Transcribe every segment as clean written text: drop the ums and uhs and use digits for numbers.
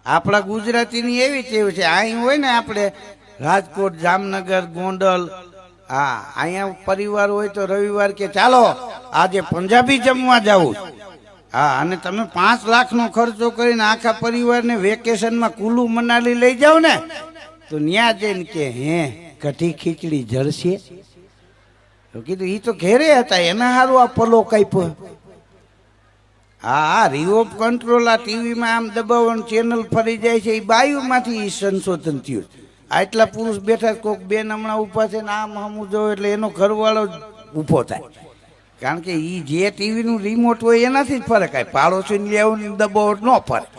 આપણા ગુજરાતીની એવી ટેવ છે, અહીં હોય ને આપણે રાજકોટ, જામનગર, ગોંડલ, હા અહીંયા પરિવાર હોય તો રવિવાર કે ચાલો આજે પંજાબી જમવા જવું, હા અને તમે 5 લાખનો ખર્ચો કરીને આખા પરિવારને વેકેશનમાં કુલ્લુ મનાલી લઈ જાઓ ને તો ન્યા જઈને કે હે કઢી ખીચડી જળશે. કીધું ઈ તો ઘેરે હતા એના હારું આ પલો કાપ્યો. હા રિમોટ કંટ્રોલ આ ટીવીમાં આમ દબાવવાનું ચેનલ ફરી જાય છે, એ બાયુમાંથી સંશોધન થયું. આટલા પુરુષ બેઠા, કોક બેન હમણાં ઊભા છે ને આમ હમું જો એટલે એનો ઘરવાળો ઊભો થાય, કારણ કે એ જે ટીવીનું રિમોટ હોય એનાથી જ ફરક આવે. પાડોશીને લેવું દબાવ ન ફરક.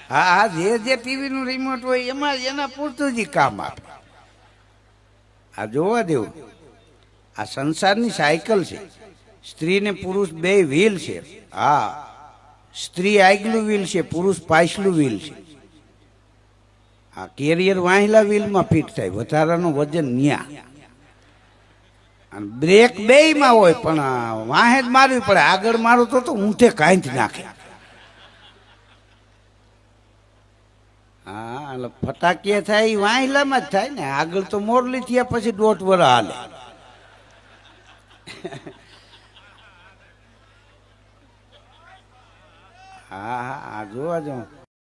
હા જે ટીવીનું રિમોટ હોય એમાં એના પૂરતું જ કામ આપે. આ જોવા દેવું, આ સંસારની સાયકલ છે. સ્ત્રી ને પુરુષ બે વ્હીલ છે. હા સ્ત્રી આગલું વ્હીલ છે, પુરુષ પાછલું વ્હીલ છે. આ કેરિયર વાહેલા વ્હીલમાં ફિટ થાય, વધારાનું વજન ન્યા. અને બ્રેક બેયમાં હોય પણ વાહે જ મારવી પડે, આગળ મારું તો ઊંધે કાંઈ જ નાખે. હા એટલે ફટાકીયા થાય એ વાહેલામાં જ થાય ને, આગળ તો મોરલી થયા પછી 1.5 વર્ષ હાલે. હા હા જોવા જાઉં